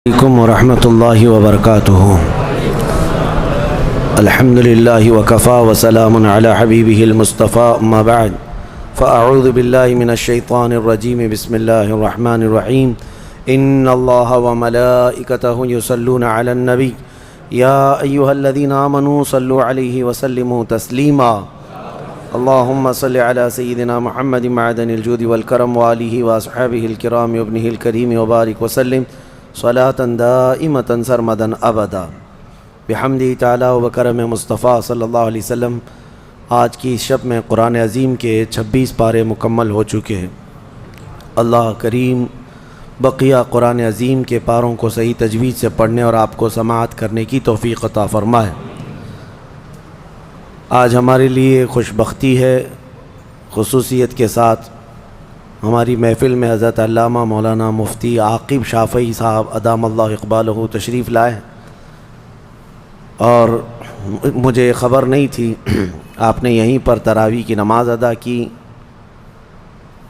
عليكم ورحمة الله وبركاته. الحمد لله وكفى وسلام على حبيبه المصطفى. أما بعد فأعوذ بالله من الشيطان الرجيم. بسم الله الرحمن الرحيم. إن الله وملائكته يصلون على النبي يا أيها الذين آمنوا صلوا عليه وسلموا تسليما. اللهم صل على سيدنا محمد معدن الجود والكرم وآله وأصحابه الكرام وابنه الكريم وبارك وسلم صلاة دائمة سرمدا أبدا بحمدہ تعالی و بکرم مصطفیٰ صلی اللہ علیہ وسلم. آج کی شب میں قرآن عظیم کے 26 پارے مکمل ہو چکے ہیں. اللہ کریم بقیہ قرآن عظیم کے پاروں کو صحیح تجوید سے پڑھنے اور آپ کو سماعت کرنے کی توفیق عطا فرمائے. آج ہمارے لیے خوش بختی ہے، خصوصیت کے ساتھ ہماری محفل میں حضرت علامہ مولانا مفتی عاقب شافعی صاحب ادام اللہ اقبالہ تشریف لائے، اور مجھے خبر نہیں تھی. آپ نے یہیں پر تراویح کی نماز ادا کی،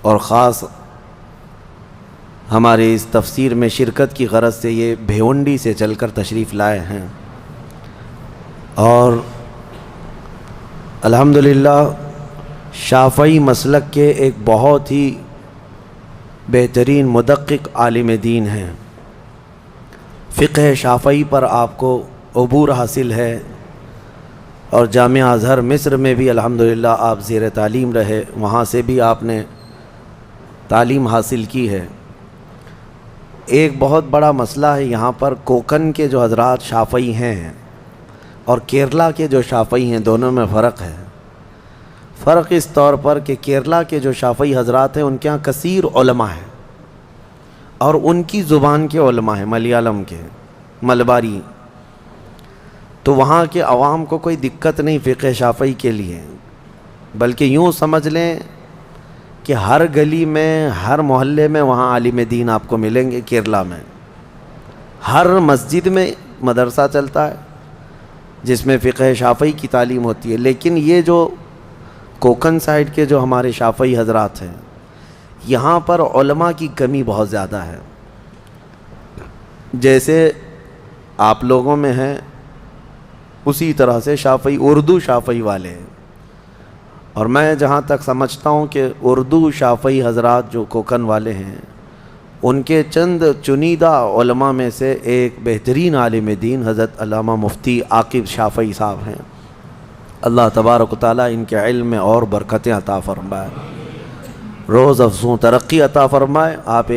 اور خاص ہمارے اس تفسیر میں شرکت کی غرض سے یہ بھیونڈی سے چل کر تشریف لائے ہیں. اور الحمدللہ شافعی مسلک کے ایک بہت ہی بہترین مدقق عالم دین ہیں. فقہ شافعی پر آپ کو عبور حاصل ہے، اور جامعہ ازہر مصر میں بھی الحمدللہ آپ زیر تعلیم رہے، وہاں سے بھی آپ نے تعلیم حاصل کی ہے. ایک بہت بڑا مسئلہ ہے یہاں پر، کوکن کے جو حضرات شافعی ہیں اور کیرلا کے جو شافعی ہیں، دونوں میں فرق ہے. فرق اس طور پر کہ کیرلا کے جو شافعی حضرات ہیں ان کے ہاں کثیر علماء ہیں، اور ان کی زبان کے علماء ہیں، ملیالم کے، ملباری. تو وہاں کے عوام کو کوئی دقت نہیں فقہ شافعی کے لیے، بلکہ یوں سمجھ لیں کہ ہر گلی میں، ہر محلے میں وہاں عالم دین آپ کو ملیں گے. کیرلا میں ہر مسجد میں مدرسہ چلتا ہے جس میں فقہ شافعی کی تعلیم ہوتی ہے. لیکن یہ جو کوکن سائڈ کے جو ہمارے شافعی حضرات ہیں، یہاں پر علماء کی کمی بہت زیادہ ہے. جیسے آپ لوگوں میں ہیں اسی طرح سے شافعی، اردو شافعی والے ہیں. اور میں جہاں تک سمجھتا ہوں کہ اردو شافعی حضرات جو کوکن والے ہیں، ان کے چند چنیدہ علماء میں سے ایک بہترین عالم دین حضرت علامہ مفتی عاقب شافعی صاحب ہیں. اللہ تبارک و تعالیٰ ان کے علم میں اور برکتیں عطا فرمائے، روز افزوں ترقی عطا فرمائے. آپ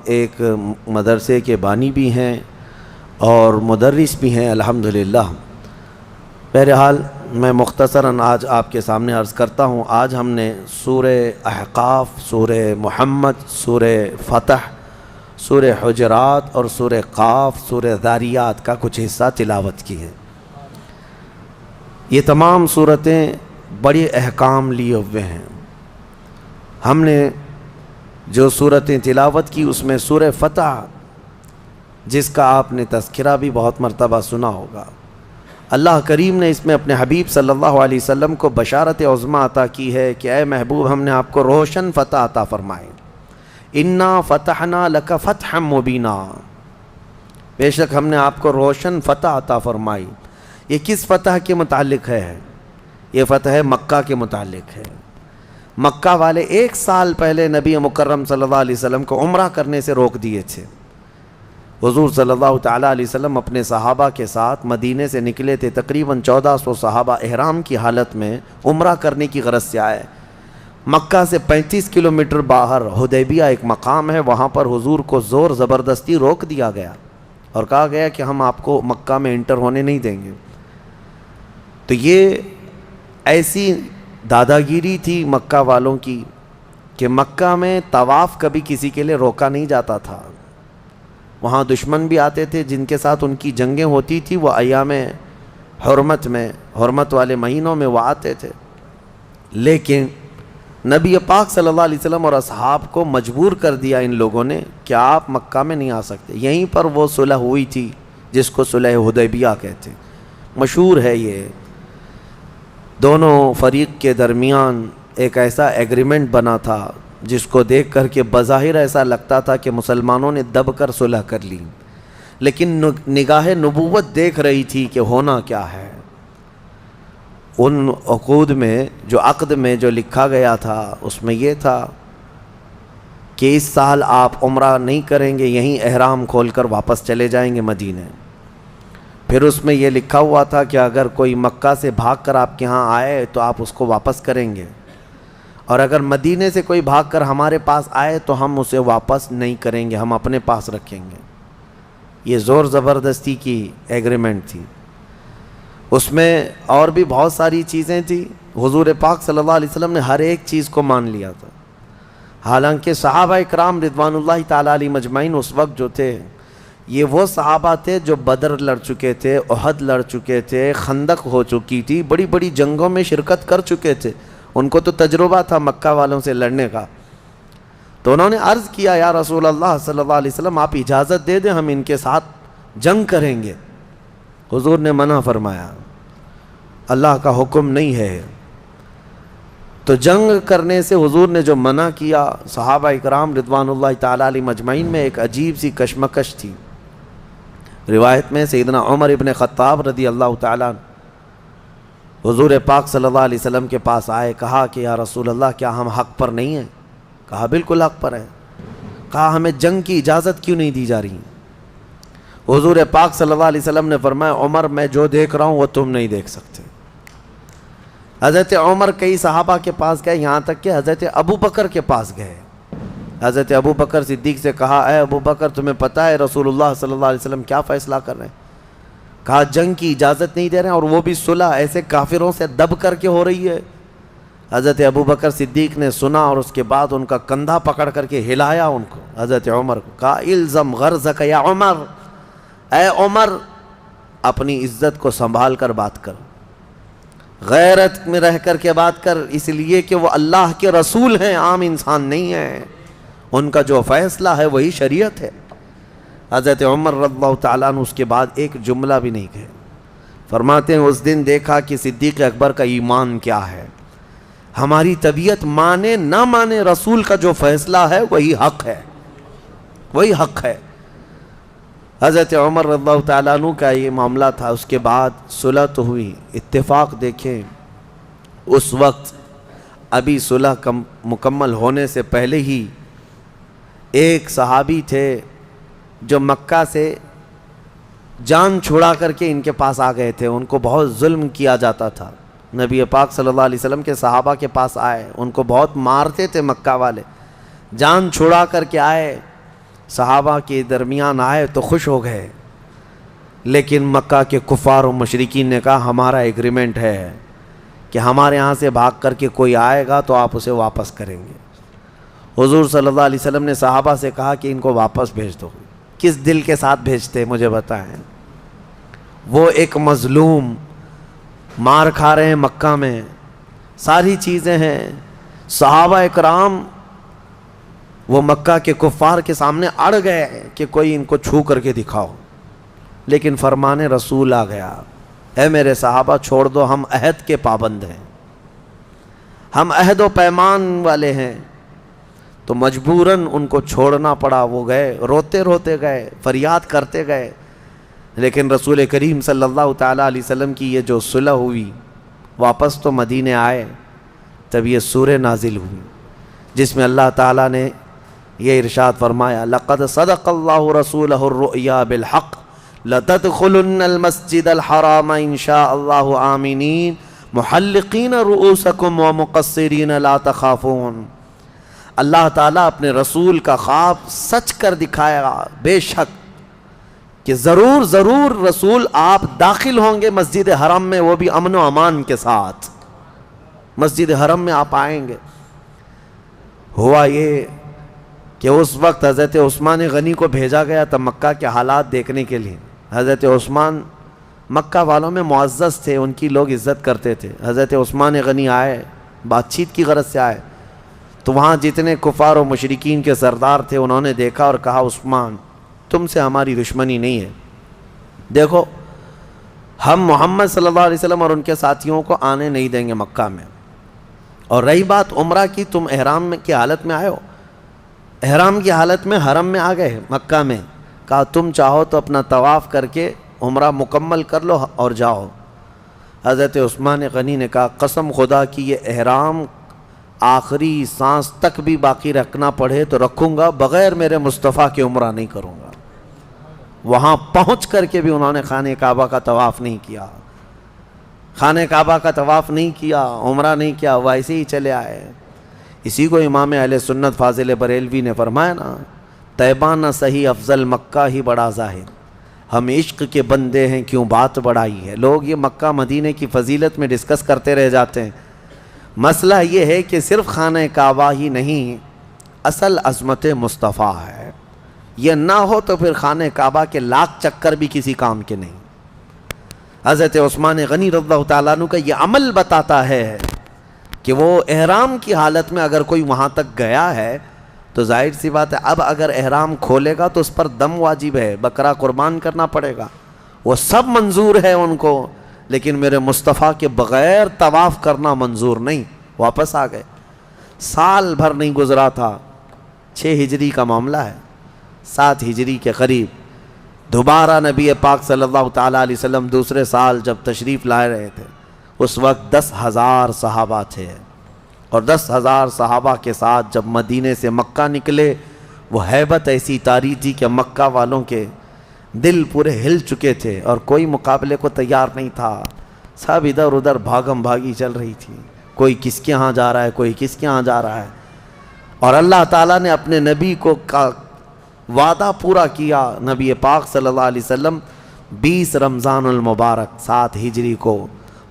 ایک مدرسے کے بانی بھی ہیں اور مدرس بھی ہیں الحمدللہ. بہرحال میں مختصراً آج آپ کے سامنے عرض کرتا ہوں. آج ہم نے سورہ احقاف، سورہ محمد، سورہ فتح، سورہ حجرات اور سورہ قاف، سورہ ذاریات کا کچھ حصہ تلاوت کی ہے. یہ تمام صورتیں بڑے احکام لیے ہوئے ہیں. ہم نے جو صورتیں تلاوت کی اس میں سورہ فتح، جس کا آپ نے تذکرہ بھی بہت مرتبہ سنا ہوگا، اللہ کریم نے اس میں اپنے حبیب صلی اللہ علیہ وسلم کو بشارت عظمیٰ عطا کی ہے کہ اے محبوب، ہم نے آپ کو روشن فتح عطا فرمائے. انا فتحنا لک فتحا مبینا، بے شک ہم نے آپ کو روشن فتح عطا فرمائی. یہ کس فتح کے متعلق ہے؟ یہ فتح مکہ کے متعلق ہے. مکہ والے 1 سال پہلے نبی مکرم صلی اللہ علیہ وسلم کو عمرہ کرنے سے روک دیے تھے. حضور صلی اللہ تعالیٰ علیہ وسلم اپنے صحابہ کے ساتھ مدینے سے نکلے تھے. تقریباً 1400 صحابہ احرام کی حالت میں عمرہ کرنے کی غرض سے آئے. مکہ سے 35 کلومیٹر باہر حدیبیہ ایک مقام ہے، وہاں پر حضور کو زور زبردستی روک دیا گیا اور کہا گیا کہ ہم آپ کو مکہ میں انٹر ہونے نہیں دیں گے. تو یہ ایسی داداگیری تھی مکہ والوں کی کہ مکہ میں طواف کبھی کسی کے لیے روکا نہیں جاتا تھا. وہاں دشمن بھی آتے تھے جن کے ساتھ ان کی جنگیں ہوتی تھی، وہ ایام حرمت میں، حرمت والے مہینوں میں وہ آتے تھے. لیکن نبی پاک صلی اللہ علیہ وسلم اور اصحاب کو مجبور کر دیا ان لوگوں نے کہ آپ مکہ میں نہیں آ سکتے. یہیں پر وہ صلح ہوئی تھی جس کو صلح حدیبیہ کہتے ہیں. مشہور ہے یہ. دونوں فریق کے درمیان ایک ایسا ایگریمنٹ بنا تھا جس کو دیکھ کر کے بظاہر ایسا لگتا تھا کہ مسلمانوں نے دب کر صلح کر لی، لیکن نگاہ نبوت دیکھ رہی تھی کہ ہونا کیا ہے۔ ان عقود میں عقد میں جو لکھا گیا تھا اس میں یہ تھا کہ اس سال آپ عمرہ نہیں کریں گے، یہیں احرام کھول کر واپس چلے جائیں گے مدینے۔ پھر اس میں یہ لکھا ہوا تھا کہ اگر کوئی مکہ سے بھاگ کر آپ کے ہاں آئے تو آپ اس کو واپس کریں گے، اور اگر مدینے سے کوئی بھاگ کر ہمارے پاس آئے تو ہم اسے واپس نہیں کریں گے، ہم اپنے پاس رکھیں گے۔ یہ زور زبردستی کی ایگریمنٹ تھی۔ اس میں اور بھی بہت ساری چیزیں تھیں۔ حضور پاک صلی اللہ علیہ وسلم نے ہر ایک چیز کو مان لیا تھا۔ حالانکہ صحابہ اکرام رضوان اللہ تعالیٰ علیہ مجمعین اس وقت جو تھے، یہ وہ صحابہ تھے جو بدر لڑ چکے تھے، احد لڑ چکے تھے، خندق ہو چکی تھی، بڑی بڑی جنگوں میں شرکت کر چکے تھے، ان کو تو تجربہ تھا مکہ والوں سے لڑنے کا۔ تو انہوں نے عرض کیا یا رسول اللہ صلی اللہ علیہ وسلم آپ اجازت دے دیں، ہم ان کے ساتھ جنگ کریں گے۔ حضور نے منع فرمایا، اللہ کا حکم نہیں ہے۔ تو جنگ کرنے سے حضور نے جو منع کیا، صحابہ اکرام رضوان اللہ تعالیٰ علیہ مجمعین میں ایک عجیب سی کشمکش تھی۔ روایت میں سیدنا عمر ابن خطاب رضی اللہ تعالیٰ حضور پاک صلی اللہ علیہ وسلم کے پاس آئے، کہا کہ یا رسول اللہ کیا ہم حق پر نہیں ہیں؟ کہا بالکل حق پر ہیں۔ کہا ہمیں جنگ کی اجازت کیوں نہیں دی جا رہی؟ حضور پاک صلی اللہ علیہ وسلم نے فرمایا عمر میں جو دیکھ رہا ہوں وہ تم نہیں دیکھ سکتے۔ حضرت عمر کئی صحابہ کے پاس گئے، یہاں تک کہ حضرت ابو بکر کے پاس گئے۔ حضرت ابو بکر صدیق سے کہا اے ابو بکر تمہیں پتہ ہے رسول اللہ صلی اللہ علیہ وسلم کیا فیصلہ کر رہے ہیں؟ کہا جنگ کی اجازت نہیں دے رہے ہیں، اور وہ بھی صلح ایسے کافروں سے دب کر کے ہو رہی ہے۔ حضرت ابو بکر صدیق نے سنا اور اس کے بعد ان کا کندھا پکڑ کر کے ہلایا ان کو، حضرت عمر کو، کہا الزم غرضک یا عمر، اے عمر اپنی عزت کو سنبھال کر بات کر، غیرت میں رہ کر کے بات کر، اس لیے کہ وہ اللہ کے رسول ہیں، عام انسان نہیں ہیں، ان کا جو فیصلہ ہے وہی شریعت ہے۔ حضرت عمر رضی اللہ تعالیٰ عنہ اس کے بعد ایک جملہ بھی نہیں کہے۔ فرماتے ہیں اس دن دیکھا کہ صدیق اکبر کا ایمان کیا ہے۔ ہماری طبیعت مانے نہ مانے، رسول کا جو فیصلہ ہے وہی حق ہے، وہی حق ہے۔ حضرت عمر رضی اللہ تعالیٰ عنہ کا یہ معاملہ تھا۔ اس کے بعد صلح تو ہوئی، اتفاق دیکھیں اس وقت ابھی صلح مکمل ہونے سے پہلے ہی ایک صحابی تھے جو مکہ سے جان چھڑا کر کے ان کے پاس آ گئے تھے، ان کو بہت ظلم کیا جاتا تھا۔ نبی پاک صلی اللہ علیہ وسلم کے صحابہ کے پاس آئے، ان کو بہت مارتے تھے مکہ والے، جان چھڑا کر کے آئے، صحابہ کے درمیان آئے تو خوش ہو گئے، لیکن مکہ کے کفار و مشرکین نے کہا ہمارا ایگریمنٹ ہے کہ ہمارے ہاں سے بھاگ کر کے کوئی آئے گا تو آپ اسے واپس کریں گے۔ حضور صلی اللہ علیہ وسلم نے صحابہ سے کہا کہ ان کو واپس بھیج دو۔ کس دل کے ساتھ بھیجتے مجھے بتائیں؟ وہ ایک مظلوم، مار کھا رہے ہیں مکہ میں، ساری چیزیں ہیں، صحابہ اکرام وہ مکہ کے کفار کے سامنے اڑ گئے کہ کوئی ان کو چھو کر کے دکھاؤ، لیکن فرمان رسول آ گیا، اے میرے صحابہ چھوڑ دو، ہم عہد کے پابند ہیں، ہم عہد و پیمان والے ہیں۔ تو مجبوراً ان کو چھوڑنا پڑا، وہ گئے، روتے روتے گئے، فریاد کرتے گئے، لیکن رسول کریم صلی اللہ تعالیٰ علیہ وسلم کی یہ جو صلح ہوئی، واپس تو مدینے آئے، تب یہ سورہ نازل ہوئی جس میں اللہ تعالیٰ نے یہ ارشاد فرمایا لقد صدق اللہ رسولہ الرؤیا بالحق لتدخلن المسجد الحرام ان شاء اللہ آمنین محلقین رؤوسکم ومقصرین لا تخافون۔ اللہ تعالیٰ اپنے رسول کا خواب سچ کر دکھایا، بے شک کہ ضرور ضرور رسول آپ داخل ہوں گے مسجد حرم میں، وہ بھی امن و امان کے ساتھ مسجد حرم میں آپ آئیں گے۔ ہوا یہ کہ اس وقت حضرت عثمان غنی کو بھیجا گیا تھا مکہ کے حالات دیکھنے کے لیے۔ حضرت عثمان مکہ والوں میں معزز تھے، ان کی لوگ عزت کرتے تھے۔ حضرت عثمان غنی آئے، بات چیت کی غرض سے آئے، تو وہاں جتنے کفار و مشرکین کے سردار تھے انہوں نے دیکھا اور کہا عثمان تم سے ہماری دشمنی نہیں ہے، دیکھو ہم محمد صلی اللہ علیہ وسلم اور ان کے ساتھیوں کو آنے نہیں دیں گے مکہ میں، اور رہی بات عمرہ کی، تم احرام کی حالت میں آئے ہو، احرام کی حالت میں حرم میں آ گئے مکہ میں، کہا تم چاہو تو اپنا طواف کر کے عمرہ مکمل کر لو اور جاؤ۔ حضرت عثمان غنی نے کہا قسم خدا کی یہ احرام آخری سانس تک بھی باقی رکھنا پڑے تو رکھوں گا، بغیر میرے مصطفیٰ کے عمرہ نہیں کروں گا۔ وہاں پہنچ کر کے بھی انہوں نے خانہ کعبہ کا طواف نہیں کیا، خانہ کعبہ کا طواف نہیں کیا، عمرہ نہیں کیا، ویسے ہی چلے آئے۔ اسی کو امام اہل سنت فاضل بریلوی نے فرمایا نا، طیبہ نہ صحیح افضل مکہ ہی بڑا ظاہر، ہم عشق کے بندے ہیں کیوں بات بڑھائی ہے۔ لوگ یہ مکہ مدینے کی فضیلت میں ڈسکس کرتے رہ جاتے ہیں، مسئلہ یہ ہے کہ صرف خانہ کعبہ ہی نہیں، اصل عظمت مصطفیٰ ہے۔ یہ نہ ہو تو پھر خانہ کعبہ کے لاکھ چکر بھی کسی کام کے نہیں۔ حضرت عثمان غنی رضی اللہ تعالیٰ عنہ کا یہ عمل بتاتا ہے کہ وہ احرام کی حالت میں اگر کوئی وہاں تک گیا ہے تو ظاہر سی بات ہے اب اگر احرام کھولے گا تو اس پر دم واجب ہے، بکرا قربان کرنا پڑے گا، وہ سب منظور ہے ان کو، لیکن میرے مصطفیٰ کے بغیر طواف کرنا منظور نہیں۔ واپس آ گئے، سال بھر نہیں گزرا تھا، 6 ہجری کا معاملہ ہے، 7 ہجری کے قریب دوبارہ نبی پاک صلی اللہ تعالیٰ علیہ وسلم دوسرے سال جب تشریف لائے رہے تھے، اس وقت 10,000 صحابہ تھے، اور 10,000 صحابہ کے ساتھ جب مدینے سے مکہ نکلے، وہ ہیبت ایسی طاری تھی کہ مکہ والوں کے دل پورے ہل چکے تھے اور کوئی مقابلے کو تیار نہیں تھا، سب ادھر ادھر بھاگم بھاگی چل رہی تھی، کوئی کس کے ہاں جا رہا ہے، کوئی کس کے ہاں جا رہا ہے، اور اللہ تعالیٰ نے اپنے نبی کو وعدہ پورا کیا۔ نبی پاک صلی اللہ علیہ وسلم 20 رمضان المبارک 7 ہجری کو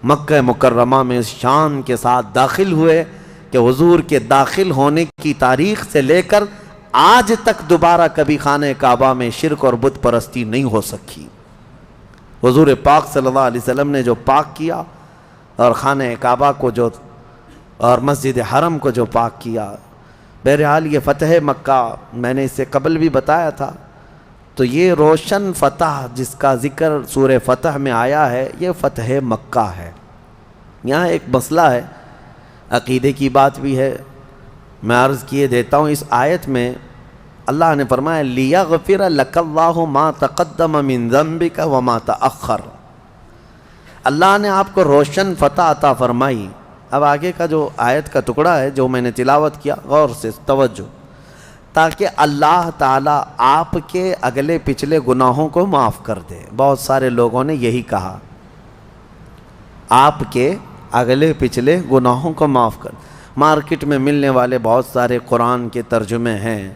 مکہ مکرمہ میں اس شان کے ساتھ داخل ہوئے کہ حضور کے داخل ہونے کی تاریخ سے لے کر آج تک دوبارہ کبھی خانہ کعبہ میں شرک اور بت پرستی نہیں ہو سکی۔ حضور پاک صلی اللہ علیہ وسلم نے جو پاک کیا اور خانہ کعبہ کو جو اور مسجد حرم کو جو پاک کیا، بہرحال یہ فتح مکہ میں نے اس سے قبل بھی بتایا تھا، تو یہ روشن فتح جس کا ذکر سورہ فتح میں آیا ہے یہ فتح مکہ ہے۔ یہاں ایک مسئلہ ہے، عقیدے کی بات بھی ہے، میں عرض کیے دیتا ہوں۔ اس آیت میں اللہ نے فرمایا لِيَغْفِرَ لَكَ اللَّهُ مَا تَقَدَّمَ مِن ذَنبِكَ وَمَا تَأَخَّرَ، اللہ نے آپ کو روشن فتح عطا فرمائی۔ اب آگے کا جو آیت کا ٹکڑا ہے جو میں نے تلاوت کیا، غور سے توجہ، تاکہ اللہ تعالیٰ آپ کے اگلے پچھلے گناہوں کو معاف کر دے۔ بہت سارے لوگوں نے یہی کہا، آپ کے اگلے پچھلے گناہوں کو معاف کر۔ مارکیٹ میں ملنے والے بہت سارے قرآن کے ترجمے ہیں،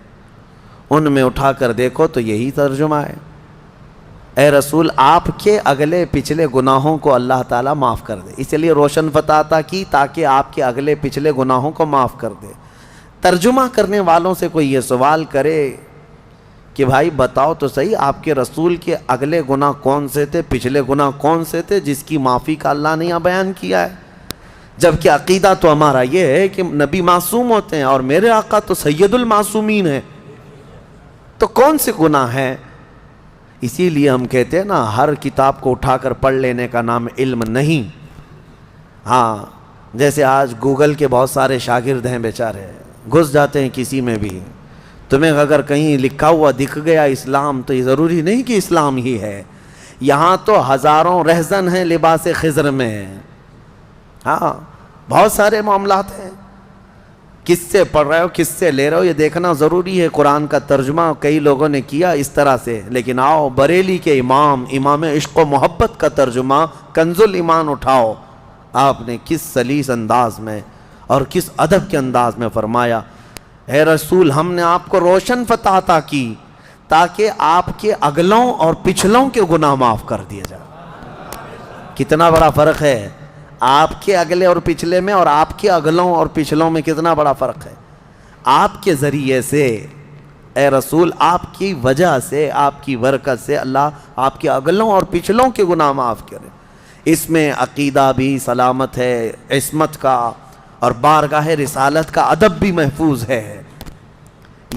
ان میں اٹھا کر دیکھو تو یہی ترجمہ ہے، اے رسول آپ کے اگلے پچھلے گناہوں کو اللہ تعالیٰ معاف کر دے، اس لیے روشن فتح عطا کی تاکہ آپ کے اگلے پچھلے گناہوں کو معاف کر دے۔ ترجمہ کرنے والوں سے کوئی یہ سوال کرے کہ بھائی بتاؤ تو صحیح آپ کے رسول کے اگلے گناہ کون سے تھے، پچھلے گناہ کون سے تھے جس کی معافی کا اللہ نے یہاں بیان کیا ہے، جبکہ عقیدہ تو ہمارا یہ ہے کہ نبی معصوم ہوتے ہیں اور میرے آقا تو سید المعصومین ہیں، تو کون سے گناہ ہیں؟ اسی لیے ہم کہتے ہیں نا، ہر کتاب کو اٹھا کر پڑھ لینے کا نام علم نہیں۔ ہاں جیسے آج گوگل کے بہت سارے شاگرد ہیں بیچارے، گھس جاتے ہیں کسی میں بھی، تمہیں اگر کہیں لکھا ہوا دکھ گیا اسلام تو یہ ضروری نہیں کہ اسلام ہی ہے، یہاں تو ہزاروں رہزن ہیں لباس خضر میں۔ ہاں بہت سارے معاملات ہیں، کس سے پڑھ رہے ہو کس سے لے رہے ہو یہ دیکھنا ضروری ہے۔ قرآن کا ترجمہ کئی لوگوں نے کیا اس طرح سے، لیکن آؤ بریلی کے امام عشق و محبت کا ترجمہ کنز الایمان اٹھاؤ، آپ نے کس سلیس انداز میں اور کس ادب کے انداز میں فرمایا، اے رسول ہم نے آپ کو روشن فتح عطا کی تاکہ آپ کے اگلوں اور پچھلوں کے گناہ معاف کر دیا جائے۔ کتنا بڑا فرق ہے آپ کے اگلے اور پچھلے میں اور آپ کے اگلوں اور پچھلوں میں، کتنا بڑا فرق ہے۔ آپ کے ذریعے سے اے رسول، آپ کی وجہ سے، آپ کی برکت سے اللہ آپ کے اگلوں اور پچھلوں کے گناہ معاف کرے۔ اس میں عقیدہ بھی سلامت ہے، عصمت کا اور بارگاہ رسالت کا ادب بھی محفوظ ہے۔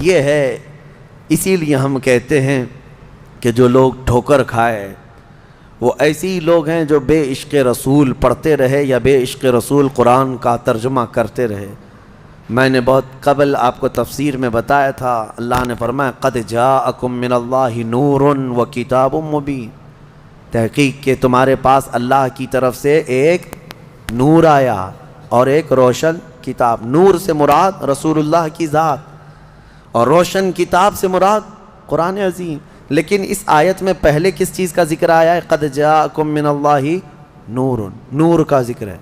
یہ ہے، اسی لیے ہم کہتے ہیں کہ جو لوگ ٹھوکر کھائے وہ ایسے ہی لوگ ہیں جو بے عشق رسول پڑھتے رہے یا بے عشق رسول قرآن کا ترجمہ کرتے رہے۔ میں نے بہت قبل آپ کو تفسیر میں بتایا تھا، اللہ نے فرمایا قد جاءکم من اللہ نور و کتاب مبین، تحقیق کہ تمہارے پاس اللہ کی طرف سے ایک نور آیا اور ایک روشن کتاب۔ نور سے مراد رسول اللہ کی ذات، اور روشن کتاب سے مراد قرآن عظیم۔ لیکن اس آیت میں پہلے کس چیز کا ذکر آیا ہے؟ قد جاءکم من اللہ نور، نور کا ذکر ہے۔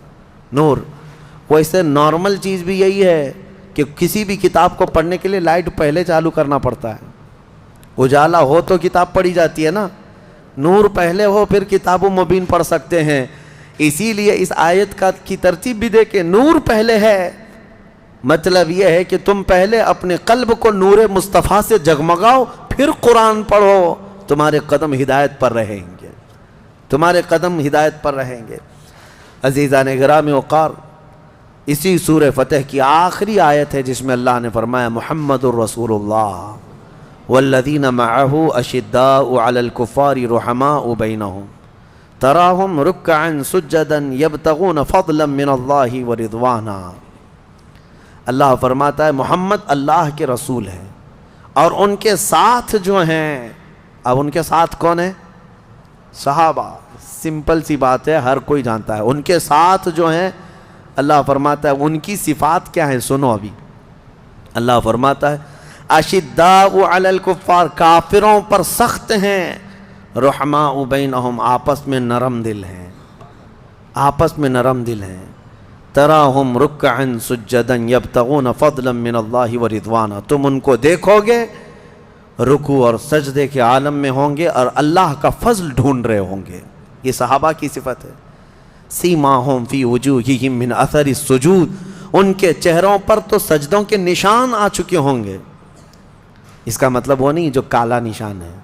نور ویسے نارمل چیز بھی یہی ہے کہ کسی بھی کتاب کو پڑھنے کے لیے لائٹ پہلے چالو کرنا پڑتا ہے، اجالا ہو تو کتاب پڑھی جاتی ہے نا، نور پہلے ہو پھر کتاب مبین پڑھ سکتے ہیں۔ اسی لیے اس آیت کی ترتیب بھی دیکھیں، نور پہلے ہے، مطلب یہ ہے کہ تم پہلے اپنے قلب کو نور مصطفیٰ سے جگمگاؤ، پھر قرآن پڑھو، تمہارے قدم ہدایت پر رہیں گے، تمہارے قدم ہدایت پر رہیں گے۔ عزیزان گرامی وقار، اسی سورہ فتح کی آخری آیت ہے جس میں اللہ نے فرمایا محمد الرسول اللہ والذین معہ اشداء علی الکفار رحماء بینہم تراہم رکعا سجدا یبتغون فضلا من اللہ ورضوانا۔ اللہ فرماتا ہے محمد اللہ کے رسول ہیں، اور ان کے ساتھ جو ہیں، اب ان کے ساتھ کون ہیں؟ صحابہ، سمپل سی بات ہے، ہر کوئی جانتا ہے۔ ان کے ساتھ جو ہیں، اللہ فرماتا ہے ان کی صفات کیا ہیں، سنو ابھی۔ اللہ فرماتا ہے اشداء علی الکفار، کافروں پر سخت ہیں، رحماء بینہم، آپس میں نرم دل ہیں، آپس میں نرم دل ہیں۔ تراہم رکعا سجدا یبتغون فضلا من اللہ ورضوانا، تم ان کو دیکھو گے رکوع اور سجدے کے عالم میں ہوں گے اور اللہ کا فضل ڈھونڈ رہے ہوں گے۔ یہ صحابہ کی صفت ہے۔ سیماہم فی وجوہہم من اثر السجود، ان کے چہروں پر تو سجدوں کے نشان آ چکے ہوں گے۔ اس کا مطلب وہ نہیں جو کالا نشان ہے،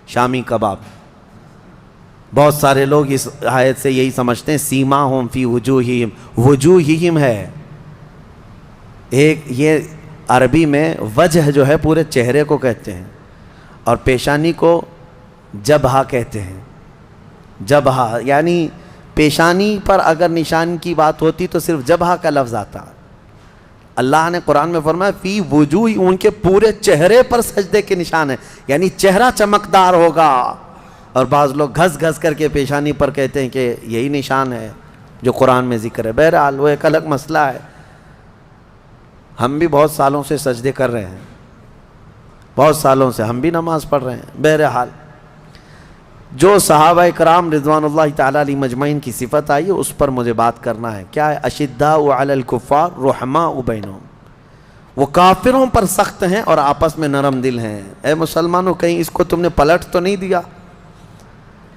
شامی کباب۔ بہت سارے لوگ اس آیت سے یہی سمجھتے ہیں سیماہم فی وجوہہم، وجوہہم ہے ایک، یہ عربی میں وجہ جو ہے پورے چہرے کو کہتے ہیں، اور پیشانی کو جبہہ کہتے ہیں۔ جبہہ یعنی پیشانی پر اگر نشان کی بات ہوتی تو صرف جبہہ کا لفظ آتا۔ اللہ نے قرآن میں فرمایا فی وجوہ، ان کے پورے چہرے پر سجدے کے نشان ہیں، یعنی چہرہ چمکدار ہوگا۔ اور بعض لوگ گھس گھس کر کے پیشانی پر کہتے ہیں کہ یہی نشان ہے جو قرآن میں ذکر ہے۔ بہرحال وہ ایک الگ مسئلہ ہے، ہم بھی بہت سالوں سے سجدے کر رہے ہیں، بہت سالوں سے ہم بھی نماز پڑھ رہے ہیں۔ بہرحال جو صحابہ کرام رضوان اللہ تعالیٰ علیہ مجمعین کی صفت آئی ہے اس پر مجھے بات کرنا ہے۔ کیا ہے؟ اشداء علی الکفار رحماء بینہم، وہ کافروں پر سخت ہیں اور آپس میں نرم دل ہیں۔ اے مسلمانوں، کہیں اس کو تم نے پلٹ تو نہیں دیا؟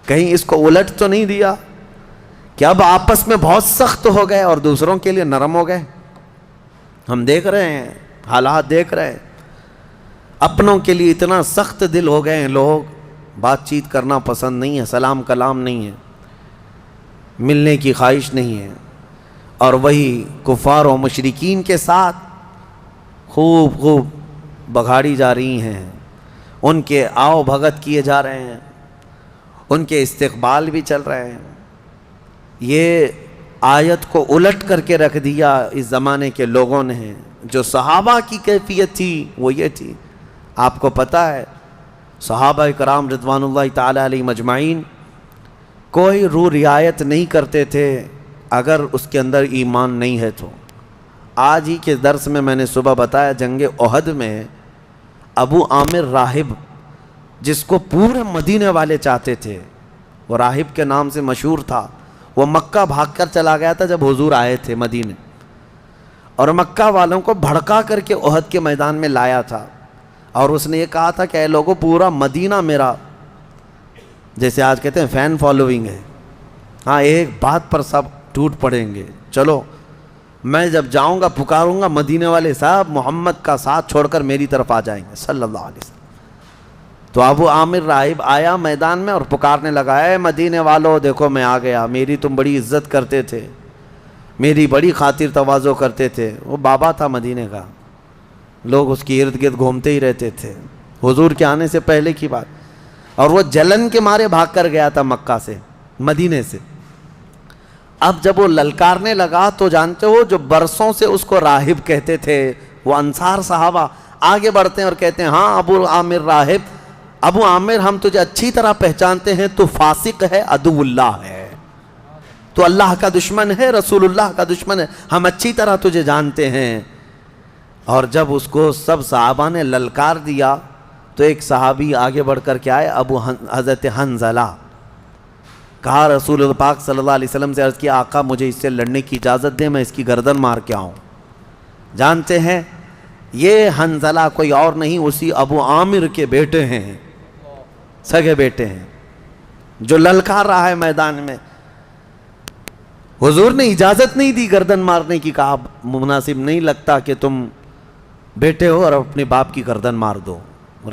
کہیں اس کو الٹ تو نہیں دیا کہ اب آپس میں بہت سخت ہو گئے اور دوسروں کے لیے نرم ہو گئے؟ ہم دیکھ رہے ہیں، حالات دیکھ رہے ہیں، اپنوں کے لیے اتنا سخت دل ہو گئے ہیں لوگ، بات چیت کرنا پسند نہیں ہے، سلام کلام نہیں ہے، ملنے کی خواہش نہیں ہے، اور وہی کفار و مشرکین کے ساتھ خوب بگاڑی جا رہی ہیں، ان کے آؤ بھگت کیے جا رہے ہیں، ان کے استقبال بھی چل رہے ہیں۔ یہ آیت کو الٹ کر کے رکھ دیا اس زمانے کے لوگوں نے۔ جو صحابہ کی کیفیت تھی وہ یہ تھی، آپ کو پتہ ہے صحابہ کرام رضوان اللہ تعالیٰ علیہ مجمعین کوئی رو رعایت نہیں کرتے تھے اگر اس کے اندر ایمان نہیں ہے تو۔ آج ہی کے درس میں نے صبح بتایا، جنگ احد میں ابو عامر راہب، جس کو پورے مدینے والے چاہتے تھے، وہ راہب کے نام سے مشہور تھا، وہ مکہ بھاگ کر چلا گیا تھا جب حضور آئے تھے مدینے، اور مکہ والوں کو بھڑکا کر کے احد کے میدان میں لایا تھا، اور اس نے یہ کہا تھا کہ اے لوگوں، پورا مدینہ میرا، جیسے آج کہتے ہیں فین فالوئنگ ہے، ہاں ایک بات پر سب ٹوٹ پڑیں گے، چلو میں جب جاؤں گا پکاروں گا مدینے والے صاحب محمد کا ساتھ چھوڑ کر میری طرف آ جائیں گے صلی اللہ علیہ وسلم۔ تو ابو عامر راہب آیا میدان میں اور پکارنے لگا، اے مدینے والو دیکھو میں آ گیا، میری تم بڑی عزت کرتے تھے، میری بڑی خاطر تواضع کرتے تھے۔ وہ بابا تھا مدینے کا، لوگ اس کی ارد گرد گھومتے ہی رہتے تھے، حضور کے آنے سے پہلے کی بات، اور وہ جلن کے مارے بھاگ کر گیا تھا مکہ سے، مدینے سے، اب جب وہ للکارنے لگا تو جانتے ہو جو برسوں سے اس کو راہب کہتے تھے وہ انصار صحابہ آگے بڑھتے ہیں اور کہتے ہیں ہاں ابو عامر راہب، ابو عامر ہم تجھے اچھی طرح پہچانتے ہیں، تو فاسق ہے، عدو اللہ ہے، تو اللہ کا دشمن ہے، رسول اللہ کا دشمن ہے، ہم اچھی طرح تجھے جانتے ہیں۔ اور جب اس کو سب صحابہ نے للکار دیا تو ایک صحابی آگے بڑھ کر کے آئے، حضرت حنظلہ، کہا رسول اللہ پاک صلی اللہ علیہ وسلم سے عرض کیا آقا مجھے اس سے لڑنے کی اجازت دیں، میں اس کی گردن مار کے آؤں۔ جانتے ہیں یہ حنظلہ کوئی اور نہیں اسی ابو عامر کے بیٹے ہیں، سگے بیٹے ہیں، جو للکار رہا ہے میدان میں۔ حضور نے اجازت نہیں دی گردن مارنے کی، کہا مناسب نہیں لگتا کہ تم بیٹے ہو اور اپنے باپ کی گردن مار دو۔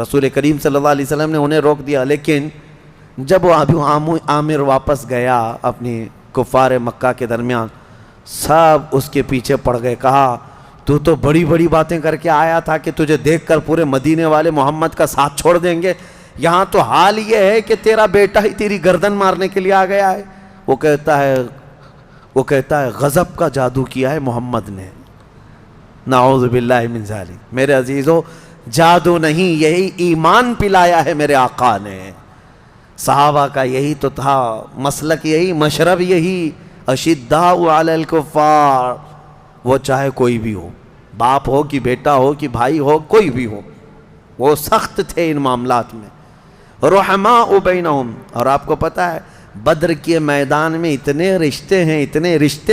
رسول کریم صلی اللہ علیہ وسلم نے انہیں روک دیا، لیکن جب وہ ابو عامر واپس گیا اپنی کفار مکہ کے درمیان، سب اس کے پیچھے پڑ گئے، کہا تو بڑی بڑی باتیں کر کے آیا تھا کہ تجھے دیکھ کر پورے مدینے والے محمد کا ساتھ چھوڑ دیں گے، یہاں تو حال یہ ہے کہ تیرا بیٹا ہی تیری گردن مارنے کے لیے آ گیا ہے۔ وہ کہتا ہے غضب کا جادو کیا ہے محمد نے، نعوذ باللہ من ذالک۔ میرے عزیزو جادو نہیں، یہی ایمان پلایا ہے میرے آقا نے۔ صحابہ کا یہی تو تھا مسلک، یہی مشرب، یہی اشداء علی الکفار، وہ چاہے کوئی بھی ہو، باپ ہو کہ بیٹا ہو کہ بھائی ہو، کوئی بھی ہو، وہ سخت تھے ان معاملات میں۔ رحماء بینہم، اور آپ کو پتہ ہے بدر کے میدان میں اتنے رشتے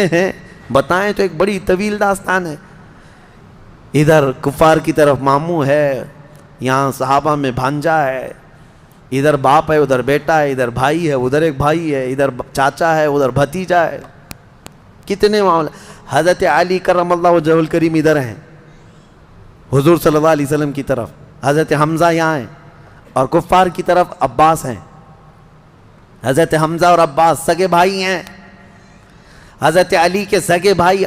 ہیں، بتائیں تو ایک بڑی طویل داستان ہے۔ ادھر کفار کی طرف ماموں ہے، یہاں صحابہ میں بھانجا ہے، ادھر باپ ہے ادھر بیٹا ہے، ادھر بھائی ہے ادھر ایک بھائی ہے، ادھر چاچا ہے ادھر بھتیجا ہے، کتنے معاملے۔ حضرت علی کرم اللہ وجہہ الکریم ادھر ہیں حضور صلی اللہ علیہ وسلم کی طرف، حضرت حمزہ یہاں ہیں، اور کفار کی طرف عباس ہیں۔ حضرت حمزہ اور عباس سگے بھائی ہیں۔ حضرت علی کے سگے بھائی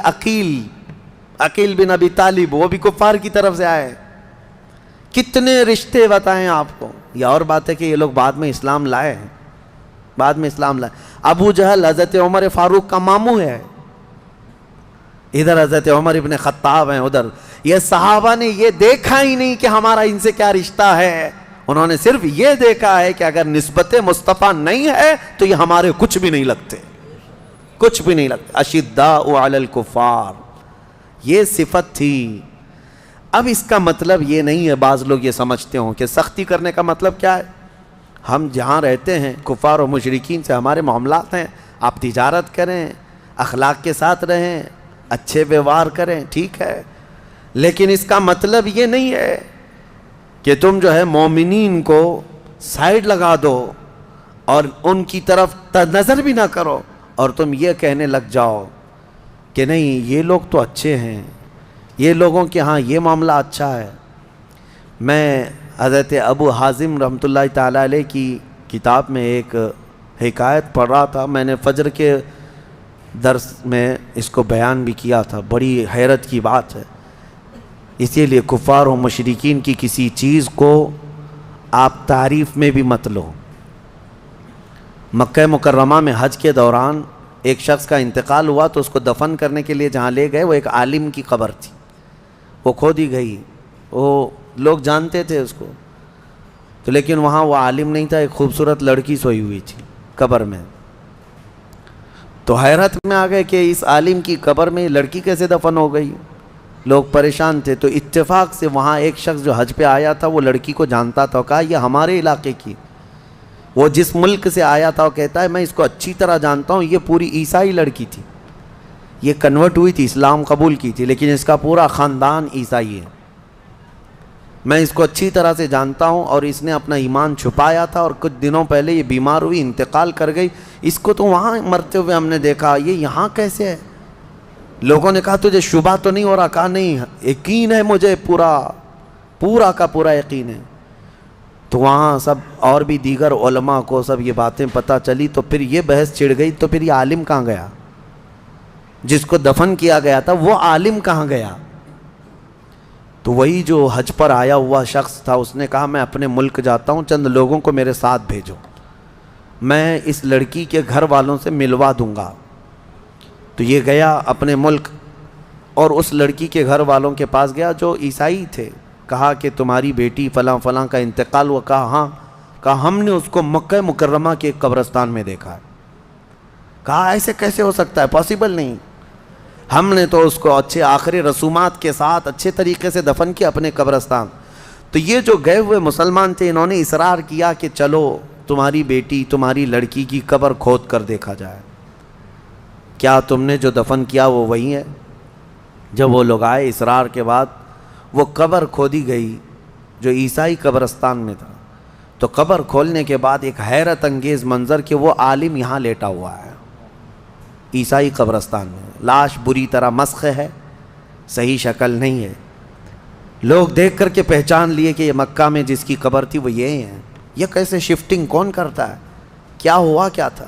عقیل بن ابی طالب، وہ بھی کفار کی طرف سے آئے۔ کتنے رشتے بتائیں آپ کو۔ یہ اور بات ہے کہ یہ لوگ بعد میں اسلام لائے ہیں، ابو جہل حضرت عمر فاروق کا ماموں ہے، ادھر حضرت عمر ابن خطاب ہیں ادھر۔ یہ صحابہ نے یہ دیکھا ہی نہیں کہ ہمارا ان سے کیا رشتہ ہے، انہوں نے صرف یہ دیکھا ہے کہ اگر نسبت مصطفیٰ نہیں ہے تو یہ ہمارے کچھ بھی نہیں لگتے، اشداء علی الکفار، یہ صفت تھی۔ اب اس کا مطلب یہ نہیں ہے، بعض لوگ یہ سمجھتے ہوں کہ سختی کرنے کا مطلب کیا ہے، ہم جہاں رہتے ہیں کفار و مشرکین سے ہمارے معاملات ہیں، آپ تجارت کریں، اخلاق کے ساتھ رہیں، اچھے ویوہار کریں، ٹھیک ہے، لیکن اس کا مطلب یہ نہیں ہے کہ تم جو ہے مومنین کو سائیڈ لگا دو اور ان کی طرف نظر بھی نہ کرو اور تم یہ کہنے لگ جاؤ کہ نہیں یہ لوگ تو اچھے ہیں، یہ لوگوں کے ہاں یہ معاملہ اچھا ہے۔ میں حضرت ابو حازم رحمۃ اللہ تعالیٰ علیہ کی کتاب میں ایک حکایت پڑھ رہا تھا، میں نے فجر کے درس میں اس کو بیان بھی کیا تھا، بڑی حیرت کی بات ہے۔ اسی لیے کفار و مشرکین کی کسی چیز کو آپ تعریف میں بھی مت لو۔ مکہ مکرمہ میں حج کے دوران ایک شخص کا انتقال ہوا تو اس کو دفن کرنے کے لیے جہاں لے گئے وہ ایک عالم کی قبر تھی، وہ کھودی گئی، وہ لوگ جانتے تھے اس کو، تو لیکن وہاں وہ عالم نہیں تھا، ایک خوبصورت لڑکی سوئی ہوئی تھی قبر میں۔ تو حیرت میں آ گئے کہ اس عالم کی قبر میں لڑکی کیسے دفن ہو گئی، لوگ پریشان تھے۔ تو اتفاق سے وہاں ایک شخص جو حج پہ آیا تھا وہ لڑکی کو جانتا تھا، کہا یہ ہمارے علاقے کی، وہ جس ملک سے آیا تھا وہ کہتا ہے میں اس کو اچھی طرح جانتا ہوں، یہ پوری عیسائی لڑکی تھی، یہ کنورٹ ہوئی تھی، اسلام قبول کی تھی، لیکن اس کا پورا خاندان عیسائی ہے، میں اس کو اچھی طرح سے جانتا ہوں، اور اس نے اپنا ایمان چھپایا تھا اور کچھ دنوں پہلے یہ بیمار ہوئی، انتقال کر گئی، اس کو تو وہاں مرتے ہوئے ہم نے دیکھا، یہ یہاں کیسے ہے؟ لوگوں نے کہا تجھے شبہ تو نہیں ہو رہا؟ کہا نہیں، یقین ہے مجھے، پورا کا پورا یقین ہے۔ تو وہاں سب اور بھی دیگر علماء کو سب یہ باتیں پتہ چلی، تو پھر یہ بحث چھڑ گئی، تو پھر یہ عالم کہاں گیا جس کو دفن کیا گیا تھا، وہ عالم کہاں گیا؟ تو وہی جو حج پر آیا ہوا شخص تھا، اس نے کہا میں اپنے ملک جاتا ہوں، چند لوگوں کو میرے ساتھ بھیجو، میں اس لڑکی کے گھر والوں سے ملوا دوں گا، تو یہ گیا اپنے ملک اور اس لڑکی کے گھر والوں کے پاس گیا جو عیسائی تھے. کہا کہ تمہاری بیٹی فلاں فلاں کا انتقال ہوا. کہا ہاں. کہا ہم نے اس کو مکہ مکرمہ کے قبرستان میں دیکھا ہے. کہا ایسے کیسے ہو سکتا ہے, پاسبل نہیں. ہم نے تو اس کو اچھے آخری رسومات کے ساتھ اچھے طریقے سے دفن کیا اپنے قبرستان. تو یہ جو گئے ہوئے مسلمان تھے انہوں نے اصرار کیا کہ چلو تمہاری بیٹی تمہاری لڑکی کی قبر کھود کر دیکھا جائے, کیا تم نے جو دفن کیا وہ وہی ہے. جب وہ لوگ آئے اصرار کے بعد وہ قبر کھودی گئی جو عیسائی قبرستان میں تھا. تو قبر کھولنے کے بعد ایک حیرت انگیز منظر کہ وہ عالم یہاں لیٹا ہوا ہے عیسائی قبرستان میں. لاش بری طرح مسخ ہے, صحیح شکل نہیں ہے. لوگ دیکھ کر کے پہچان لیے کہ یہ مکہ میں جس کی قبر تھی وہ یہی ہے. یہ کیسے شفٹنگ کون کرتا ہے, کیا ہوا کیا تھا.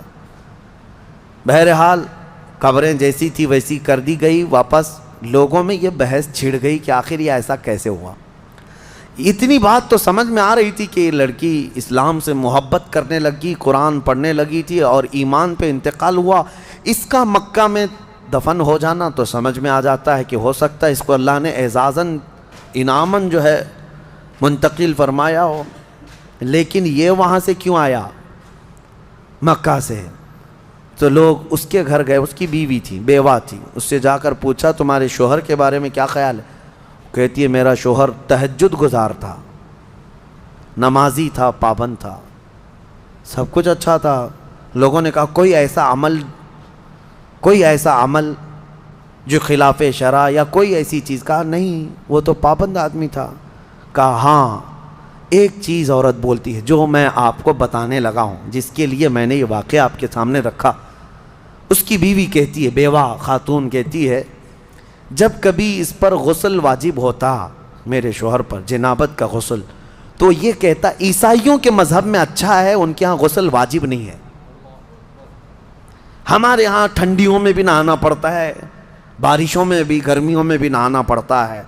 بہرحال قبریں جیسی تھی ویسی کر دی گئی واپس. لوگوں میں یہ بحث چھڑ گئی کہ آخر یہ ایسا کیسے ہوا. اتنی بات تو سمجھ میں آ رہی تھی کہ یہ لڑکی اسلام سے محبت کرنے لگی, قرآن پڑھنے لگی تھی اور ایمان پہ انتقال ہوا. اس کا مکہ میں دفن ہو جانا تو سمجھ میں آ جاتا ہے کہ ہو سکتا ہے اس کو اللہ نے اعزازاً انعاماً جو ہے منتقل فرمایا ہو. لیکن یہ وہاں سے کیوں آیا مکہ سے. تو لوگ اس کے گھر گئے, اس کی بیوی تھی, بیوہ تھی. اس سے جا کر پوچھا تمہارے شوہر کے بارے میں کیا خیال ہے. کہتی ہے میرا شوہر تہجد گزار تھا, نمازی تھا, پابند تھا, سب کچھ اچھا تھا. لوگوں نے کہا کوئی ایسا عمل جو خلاف شرع یا کوئی ایسی چیز. کہا نہیں وہ تو پابند آدمی تھا. کہا ہاں ایک چیز عورت بولتی ہے جو میں آپ کو بتانے لگا ہوں, جس کے لیے میں نے یہ واقعہ آپ کے سامنے رکھا. اس کی بیوی کہتی ہے, بیوہ خاتون کہتی ہے جب کبھی اس پر غسل واجب ہوتا میرے شوہر پر, جنابت کا غسل, تو یہ کہتا عیسائیوں کے مذہب میں اچھا ہے, ان کے ہاں غسل واجب نہیں ہے. ہمارے ہاں ٹھنڈیوں میں بھی نہانا پڑتا ہے, بارشوں میں بھی, گرمیوں میں بھی نہانا پڑتا ہے.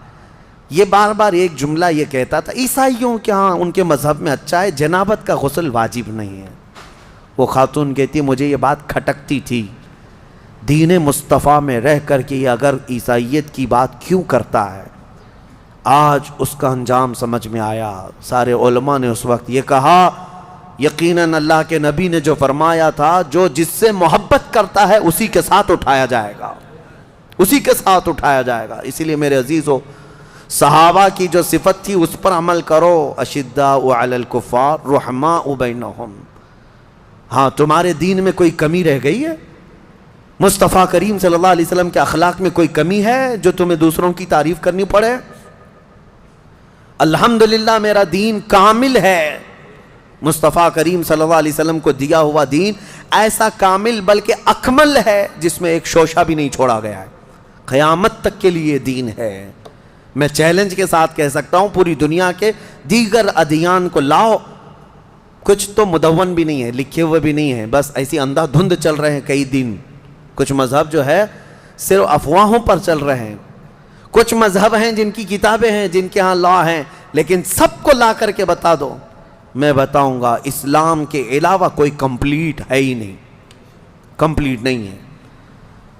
یہ بار بار ایک جملہ یہ کہتا تھا عیسائیوں کے ہاں ان کے مذہب میں اچھا ہے, جنابت کا غسل واجب نہیں ہے. وہ خاتون کہتی ہے مجھے یہ بات کھٹکتی تھی, دین مصطفیٰ میں رہ کر کے یہ اگر عیسائیت کی بات کیوں کرتا ہے. آج اس کا انجام سمجھ میں آیا. سارے علماء نے اس وقت یہ کہا یقیناً اللہ کے نبی نے جو فرمایا تھا جو جس سے محبت کرتا ہے اسی کے ساتھ اٹھایا جائے گا, اسی کے ساتھ اٹھایا جائے گا. اسی لیے میرے عزیزو صحابہ کی جو صفت تھی اس پر عمل کرو. اشداء علی الکفار رحماء بینہم. ہاں تمہارے دین میں کوئی کمی رہ گئی ہے, مصطفیٰ کریم صلی اللہ علیہ وسلم کے اخلاق میں کوئی کمی ہے جو تمہیں دوسروں کی تعریف کرنی پڑے. الحمدللہ میرا دین کامل ہے. مصطفیٰ کریم صلی اللہ علیہ وسلم کو دیا ہوا دین ایسا کامل بلکہ اکمل ہے جس میں ایک شوشہ بھی نہیں چھوڑا گیا ہے. قیامت تک کے لیے دین ہے. میں چیلنج کے ساتھ کہہ سکتا ہوں پوری دنیا کے دیگر ادیان کو لاؤ, کچھ تو مدون بھی نہیں ہے, لکھے ہوئے بھی نہیں ہیں, بس ایسی اندھا دھند چل رہے ہیں کئی دن. کچھ مذہب جو ہے صرف افواہوں پر چل رہے ہیں. کچھ مذہب ہیں جن کی کتابیں ہیں, جن کے ہاں لا ہیں, لیکن سب کو لا کر کے بتا دو, میں بتاؤں گا اسلام کے علاوہ کوئی کمپلیٹ ہے ہی نہیں, کمپلیٹ نہیں ہے.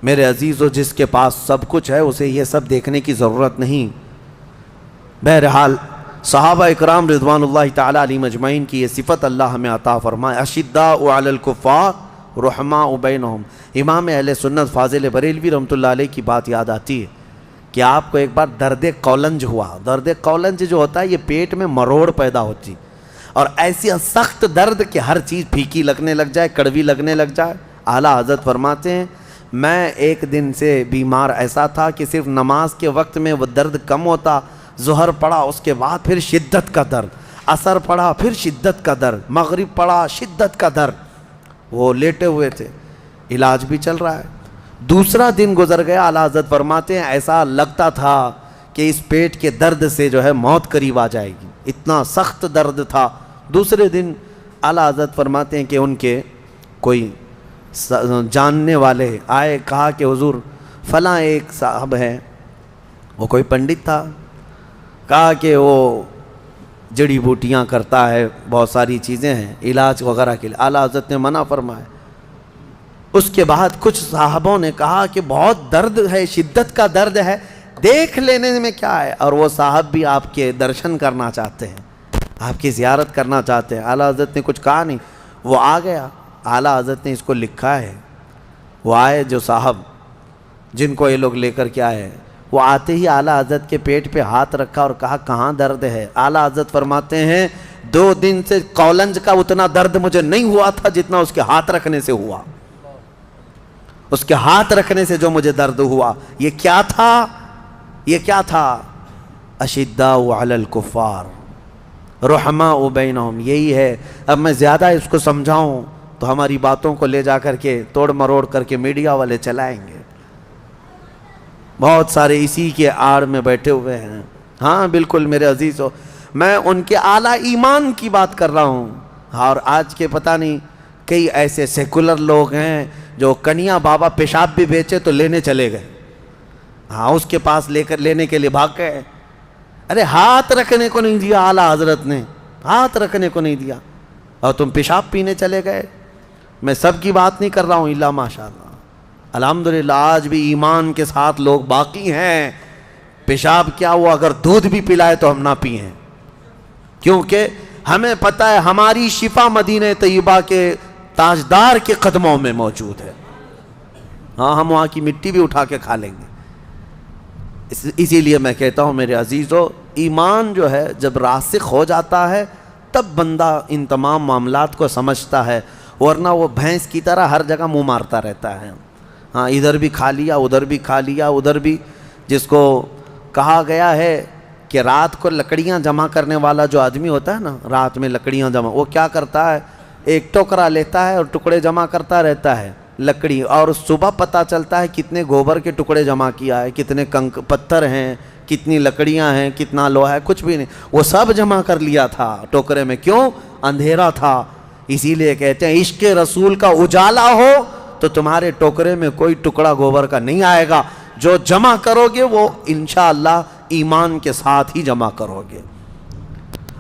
میرے عزیزو جس کے پاس سب کچھ ہے اسے یہ سب دیکھنے کی ضرورت نہیں. بہرحال صحابہ اکرام رضوان اللہ تعالی علیہم اجمعین کی یہ صفت اللہ ہمیں عطا فرمائے. اشداء علی الکفار رحماء بینہم. امام اہل سنت فاضل بریلوی رحمۃ اللہ علیہ کی بات یاد آتی ہے کہ آپ کو ایک بار درد قولنج ہوا. درد قولنج جو ہوتا ہے یہ پیٹ میں مروڑ پیدا ہوتی اور ایسی سخت درد کہ ہر چیز پھیکی لگنے لگ جائے, کڑوی لگنے لگ جائے. اعلیٰ حضرت فرماتے ہیں میں ایک دن سے بیمار ایسا تھا کہ صرف نماز کے وقت میں وہ درد کم ہوتا, ظہر پڑا اس کے بعد پھر شدت کا درد, عصر پڑا پھر شدت کا درد, مغرب پڑا شدت کا درد. وہ لیٹے ہوئے تھے, علاج بھی چل رہا ہے. دوسرا دن گزر گیا, اعلیٰ حضرت فرماتے ہیں ایسا لگتا تھا کہ اس پیٹ کے درد سے جو ہے موت قریب آ جائے گی, اتنا سخت درد تھا. دوسرے دن اعلیٰ حضرت فرماتے ہیں کہ ان کے کوئی جاننے والے آئے, کہا کہ حضور فلاں ایک صاحب ہے, وہ کوئی پنڈت تھا, کہا کہ وہ جڑی بوٹیاں کرتا ہے, بہت ساری چیزیں ہیں علاج وغیرہ کے لیے. اعلیٰ حضرت نے منع فرمایا. اس کے بعد کچھ صحابوں نے کہا کہ بہت درد ہے، شدت کا درد ہے، دیکھ لینے میں کیا ہے. اور وہ صاحب بھی آپ کے درشن کرنا چاہتے ہیں، آپ کی زیارت کرنا چاہتے ہیں. اعلیٰ حضرت نے کچھ کہا نہیں، وہ آ گیا. اعلیٰ حضرت نے اس کو لکھا ہے. وہ آئے جو صاحب جن کو یہ لوگ لے کر کے آئے، وہ آتے ہی اعلیٰ حضرت کے پیٹ پہ ہاتھ رکھا اور کہا کہاں درد ہے؟ اعلیٰ حضرت فرماتے ہیں 2 دن سے کولنج کا اتنا درد مجھے نہیں ہوا تھا جتنا اس کے ہاتھ رکھنے سے ہوا. اس کے ہاتھ رکھنے سے جو مجھے درد ہوا. یہ کیا تھا؟ یہ کیا تھا؟ اشداء علی الکفار رحماء بینہم. یہی ہے. اب میں زیادہ اس کو سمجھاؤں تو ہماری باتوں کو لے جا کر کے توڑ مروڑ کر کے میڈیا والے چلائیں گے. بہت سارے اسی کے آڑ میں بیٹھے ہوئے ہیں. ہاں بالکل میرے عزیزو، میں ان کے اعلیٰ ایمان کی بات کر رہا ہوں. اور آج کے پتہ نہیں کئی ایسے سیکولر لوگ ہیں جو کنیا بابا پیشاب بھی بیچے تو لینے چلے گئے. ہاں اس کے پاس لینے کے لیے بھاگ گئے. ارے ہاتھ رکھنے کو نہیں دیا اعلیٰ حضرت نے، ہاتھ رکھنے کو نہیں دیا اور تم پیشاب پینے چلے گئے. میں سب کی بات نہیں کر رہا ہوں، الا ماشاء اللہ. الحمدللہ آج بھی ایمان کے ساتھ لوگ باقی ہیں. پیشاب کیا ہوا، اگر دودھ بھی پلائے تو ہم نہ پئیں، کیونکہ ہمیں پتہ ہے ہماری شفا مدینہ طیبہ کے تاجدار کے قدموں میں موجود ہے. ہاں ہم وہاں کی مٹی بھی اٹھا کے کھا لیں گے. اسی لیے میں کہتا ہوں میرے عزیزو، ایمان جو ہے جب راسخ ہو جاتا ہے تب بندہ ان تمام معاملات کو سمجھتا ہے، ورنہ وہ بھینس کی طرح ہر جگہ منہ مارتا رہتا ہے. ہاں ادھر بھی کھا لیا، ادھر بھی کھا لیا، ادھر بھی. جس کو کہا گیا ہے کہ رات کو لکڑیاں جمع کرنے والا جو آدمی ہوتا ہے نا، رات میں لکڑیاں جمع، وہ کیا کرتا ہے؟ ایک ٹوکرا لیتا ہے اور ٹکڑے جمع کرتا رہتا ہے لکڑی، اور صبح پتہ چلتا ہے کتنے گوبر کے ٹکڑے جمع کیا ہے، کتنے پتھر ہیں، کتنی لکڑیاں ہیں، کتنا لوہا ہے. کچھ بھی نہیں، وہ سب جمع کر لیا تھا ٹوکرے میں. کیوں؟ اندھیرا تھا. اسی لیے کہتے ہیں عشق رسول کا اجالا ہو تو تمہارے ٹوکرے میں کوئی ٹکڑا گوبر کا نہیں آئے گا. جو جمع کرو گے وہ انشاءاللہ ایمان کے ساتھ ہی جمع کرو گے.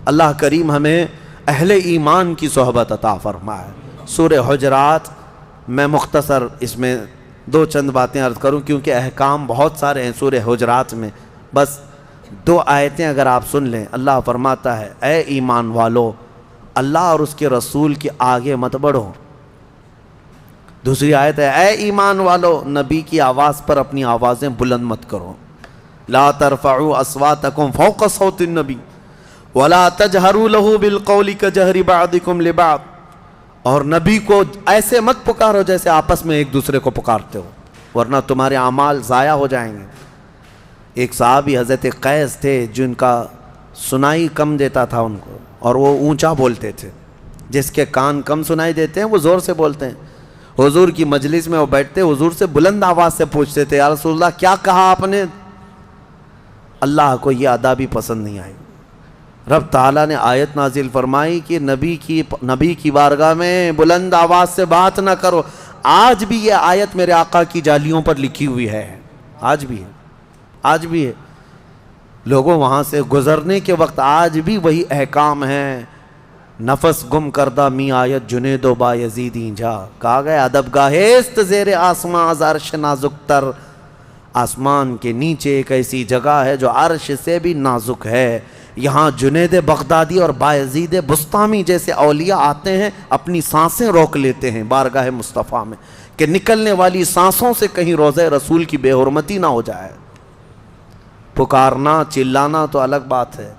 اللہ کریم ہمیں اہل ایمان کی صحبت عطا فرمائے. سورہ حجرات، میں مختصر اس میں 2 چند باتیں عرض کروں کیونکہ احکام بہت سارے ہیں سورہ حجرات میں. بس 2 آیتیں اگر آپ سن لیں. اللہ فرماتا ہے اے ایمان والو، اللہ اور اس کے رسول کے آگے مت بڑھو. دوسری آیت ہے اے ایمان والو، نبی کی آواز پر اپنی آوازیں بلند مت کرو. لا ترفعوا اصواتکم فوق صوت النبی ولا تجہروا له بالقول کجہر بعضکم لبعض. اور نبی کو ایسے مت پکارو جیسے آپس میں ایک دوسرے کو پکارتے ہو، ورنہ تمہارے اعمال ضائع ہو جائیں گے. ایک صحابی حضرت قیس تھے جن کا سنائی کم دیتا تھا ان کو، اور وہ اونچا بولتے تھے. جس کے کان کم سنائی دیتے ہیں وہ زور سے بولتے ہیں. حضور کی مجلس میں وہ بیٹھتے، حضور سے بلند آواز سے پوچھتے تھے یا رسول اللہ کیا کہا آپ نے؟ اللہ کو یہ ادا بھی پسند نہیں آئی. رب تعالیٰ نے آیت نازل فرمائی کہ نبی کی بارگاہ میں بلند آواز سے بات نہ کرو. آج بھی یہ آیت میرے آقا کی جالیوں پر لکھی ہوئی ہے. آج بھی ہے، آج بھی ہے. لوگوں وہاں سے گزرنے کے وقت آج بھی وہی احکام ہیں. نفس گم کردہ می آیت جنید و با یزیدی جا. کہا گیا ادب گاہست زیر آسمان از عرش نازک تر. آسمان کے نیچے ایک ایسی جگہ ہے جو عرش سے بھی نازک ہے. یہاں جنید بغدادی اور بایزید بسطامی جیسے اولیاء آتے ہیں، اپنی سانسیں روک لیتے ہیں بارگاہ مصطفیٰ میں کہ نکلنے والی سانسوں سے کہیں روضہ رسول کی بے حرمتی نہ ہو جائے. پکارنا چلانا تو الگ بات ہے.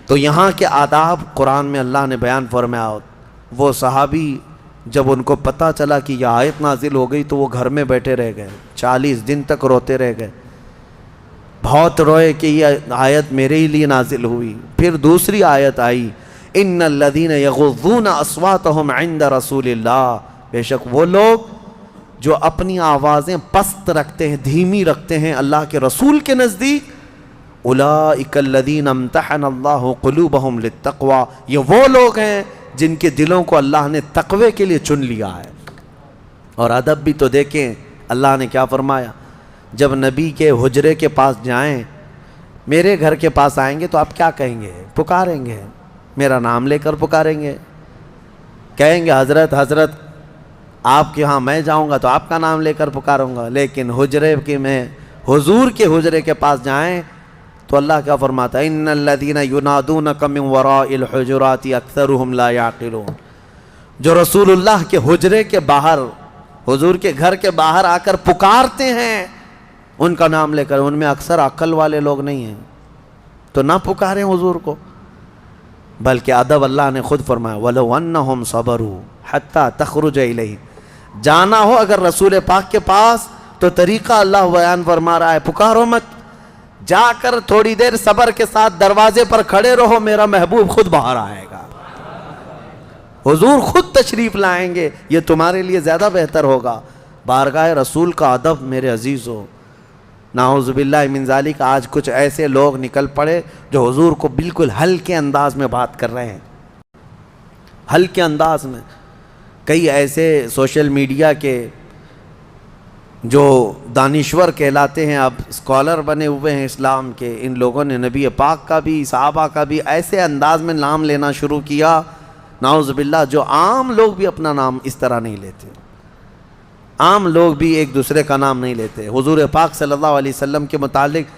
تو یہاں کے آداب قرآن میں اللہ نے بیان فرمایا. وہ صحابی جب ان کو پتہ چلا کہ یہ آیت نازل ہو گئی تو وہ گھر میں بیٹھے رہ گئے، 40 دن تک روتے رہ گئے. بہت روئے کہ یہ آیت میرے ہی لیے نازل ہوئی. پھر دوسری آیت آئی ان الذین یغضون اصواتهم عند رسول اللہ. بے شک وہ لوگ جو اپنی آوازیں پست رکھتے ہیں، دھیمی رکھتے ہیں اللہ کے رسول کے نزدیک. اولئک الذین امتحن اللہ قلوبهم للتقوی. یہ وہ لوگ ہیں جن کے دلوں کو اللہ نے تقوی کے لیے چن لیا ہے. اور ادب بھی تو دیکھیں اللہ نے کیا فرمایا. جب نبی کے حجرے کے پاس جائیں، میرے گھر کے پاس آئیں گے تو آپ کیا کہیں گے؟ پکاریں گے، میرا نام لے کر پکاریں گے، کہیں گے حضرت حضرت. آپ کے ہاں میں جاؤں گا تو آپ کا نام لے کر پکاروں گا، لیکن حجرے کے میں حضور کے حجرے کے پاس جائیں تو اللہ کیا فرماتا ہے؟ ان الذین ینادونک من وراء الحجرات اکثرهم لا یعقلون۔ جو رسول اللہ کے حجرے کے باہر، حضور کے گھر کے باہر آ کر پکارتے ہیں ان کا نام لے کر، ان میں اکثر عقل والے لوگ نہیں ہیں، تو نہ پکاریں حضور کو۔ بلکہ ادب اللہ نے خود فرمایا وَلَوْ أَنَّهُمْ صَبَرُوا حَتَّى تَخْرُجَ إِلَيْهِ۔ جانا ہو اگر رسول پاک کے پاس تو طریقہ اللہ بیان فرما رہا ہے، پکارو مت، جا کر تھوڑی دیر صبر کے ساتھ دروازے پر کھڑے رہو، میرا محبوب خود باہر آئے گا، حضور خود تشریف لائیں گے، یہ تمہارے لیے زیادہ بہتر ہوگا۔ بارگاہ رسول کا ادب میرے عزیزو، نعوذ باللہ من ذالک آج کچھ ایسے لوگ نکل پڑے جو حضور کو بالکل ہلکے انداز میں بات کر رہے ہیں، ہلکے انداز میں۔ کئی ایسے سوشل میڈیا کے جو دانشور کہلاتے ہیں، اب اسکالر بنے ہوئے ہیں اسلام کے، ان لوگوں نے نبی پاک کا بھی صحابہ کا بھی ایسے انداز میں نام لینا شروع کیا، نعوذ باللہ، جو عام لوگ بھی اپنا نام اس طرح نہیں لیتے، عام لوگ بھی ایک دوسرے کا نام نہیں لیتے۔ حضور پاک صلی اللہ علیہ وسلم کے متعلق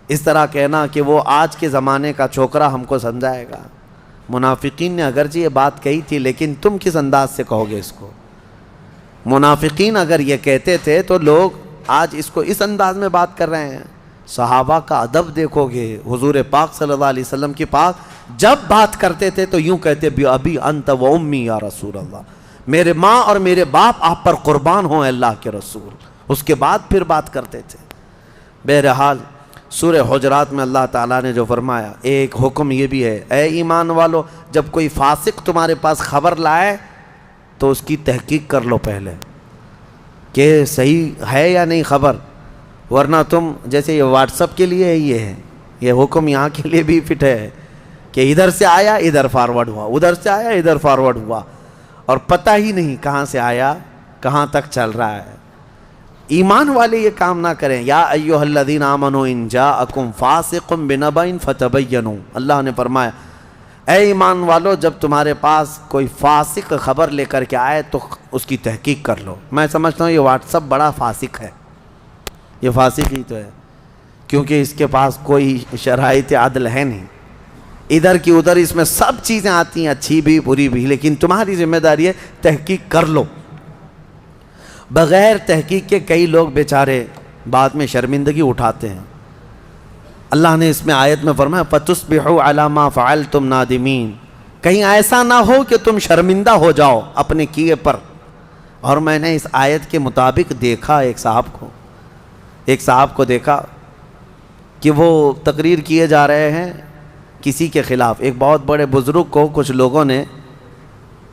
اس طرح کہنا کہ وہ آج کے زمانے کا چھوکرا ہم کو سمجھائے گا۔ منافقین نے اگرچہ یہ بات کہی تھی، لیکن تم کس انداز سے کہو گے اس کو؟ منافقین اگر یہ کہتے تھے تو لوگ آج اس کو اس انداز میں بات کر رہے ہیں۔ صحابہ کا ادب دیکھو گے، حضور پاک صلی اللہ علیہ وسلم کے پاس جب بات کرتے تھے تو یوں کہتے بِأَبِي أَنْتَ وَأُمِّي یا رسول اللہ، میرے ماں اور میرے باپ آپ پر قربان ہوں اللہ کے رسول، اس کے بعد پھر بات کرتے تھے۔ بہرحال سورہ حجرات میں اللہ تعالیٰ نے جو فرمایا، ایک حکم یہ بھی ہے، اے ایمان والو، جب کوئی فاسق تمہارے پاس خبر لائے تو اس کی تحقیق کر لو پہلے کہ صحیح ہے یا نہیں خبر، ورنہ تم جیسے یہ واٹس اپ کے لیے یہ حکم یہاں کے لیے بھی فٹ ہے کہ ادھر سے آیا ادھر فارورڈ ہوا، ادھر سے آیا ادھر فارورڈ ہوا، اور پتہ ہی نہیں کہاں سے آیا کہاں تک چل رہا ہے۔ ایمان والے یہ کام نہ کریں۔ یا ایھا الذین آمنوا ان جاءکم فاسق بنبأ فتبینوا، اللہ نے فرمایا اے ایمان والو، جب تمہارے پاس کوئی فاسق خبر لے کر کے آئے تو اس کی تحقیق کر لو۔ میں سمجھتا ہوں یہ واٹس اپ بڑا فاسق ہے، یہ فاسق ہی تو ہے، کیونکہ اس کے پاس کوئی شرائط عدل ہے نہیں، ادھر کی ادھر اس میں سب چیزیں آتی ہیں، اچھی بھی بری بھی، لیکن تمہاری ذمہ داری ہے تحقیق کر لو۔ بغیر تحقیق کے کئی لوگ بیچارے بعد میں شرمندگی اٹھاتے ہیں۔ اللہ نے اس میں آیت میں فرمایا فَتُصْبِحُوا عَلَى مَا فَعَلْتُمْ نَادِمِينَ، کہیں ایسا نہ ہو کہ تم شرمندہ ہو جاؤ اپنے کیے پر۔ اور میں نے اس آیت کے مطابق دیکھا ایک صاحب کو دیکھا کہ وہ تقریر کیے جا رہے ہیں کسی کے خلاف، ایک بہت بڑے بزرگ کو کچھ لوگوں نے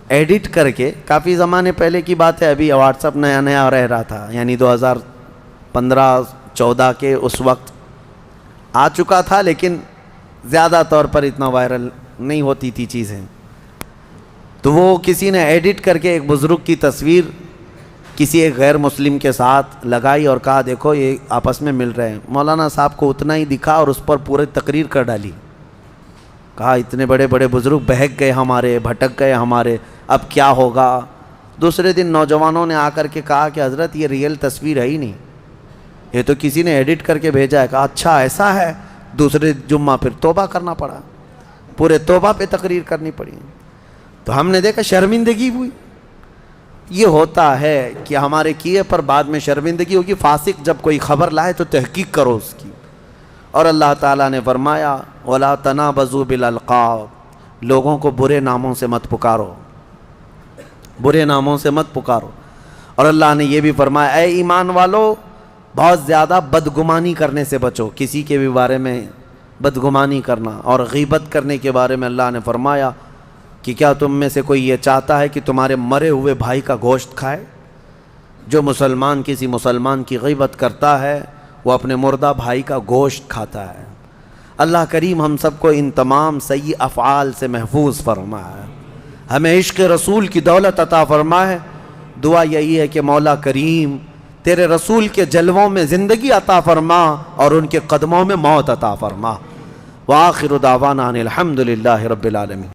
ایڈٹ کر کے، کافی زمانے پہلے کی بات ہے، ابھی واٹس اپ نیا نیا رہ رہا تھا، یعنی 2015-14 کے اس وقت آ چکا تھا، لیکن زیادہ طور پر اتنا وائرل نہیں ہوتی تھی چیزیں۔ تو وہ کسی نے ایڈٹ کر کے ایک بزرگ کی تصویر کسی ایک غیر مسلم کے ساتھ لگائی اور کہا دیکھو یہ آپس میں مل رہے ہیں۔ مولانا صاحب کو اتنا ہی دکھا اور اس پر پورے تقریر کر ڈالی، کہا اتنے بڑے بڑے بزرگ بہک گئے ہمارے، بھٹک گئے ہمارے، اب کیا ہوگا۔ دوسرے دن نوجوانوں نے آ کر کے کہا کہ حضرت یہ ریئل تصویر ہے ہی نہیں، یہ تو کسی نے ایڈٹ کر کے بھیجا ہے۔ کہا اچھا ایسا ہے۔ دوسرے جمعہ پھر توبہ کرنا پڑا، پورے توبہ پہ تقریر کرنی پڑی۔ تو ہم نے دیکھا شرمندگی ہوئی۔ یہ ہوتا ہے کہ ہمارے کیے پر بعد میں شرمندگی ہوگی۔ فاسق جب کوئی خبر لائے تو تحقیق کرو اس کی۔ اور اللہ تعالیٰ نے فرمایا وَلَا تَنَابَزُوا بِالْأَلْقَابِ، لوگوں کو برے ناموں سے مت پکارو، برے ناموں سے مت پکارو۔ اور اللہ نے یہ بھی فرمایا اے ایمان والو، بہت زیادہ بدگمانی کرنے سے بچو، کسی کے بھی بارے میں بدگمانی کرنا۔ اور غیبت کرنے کے بارے میں اللہ نے فرمایا کہ کیا تم میں سے کوئی یہ چاہتا ہے کہ تمہارے مرے ہوئے بھائی کا گوشت کھائے؟ جو مسلمان کسی مسلمان کی غیبت کرتا ہے وہ اپنے مردہ بھائی کا گوشت کھاتا ہے۔ اللہ کریم ہم سب کو ان تمام سیئ افعال سے محفوظ فرمائے، ہمیں عشق رسول کی دولت عطا فرمائے۔ دعا یہی ہے کہ مولا کریم تیرے رسول کے جلووں میں زندگی عطا فرما اور ان کے قدموں میں موت عطا فرما۔ وآخر دعوانا ان الحمد للہ رب العالمین۔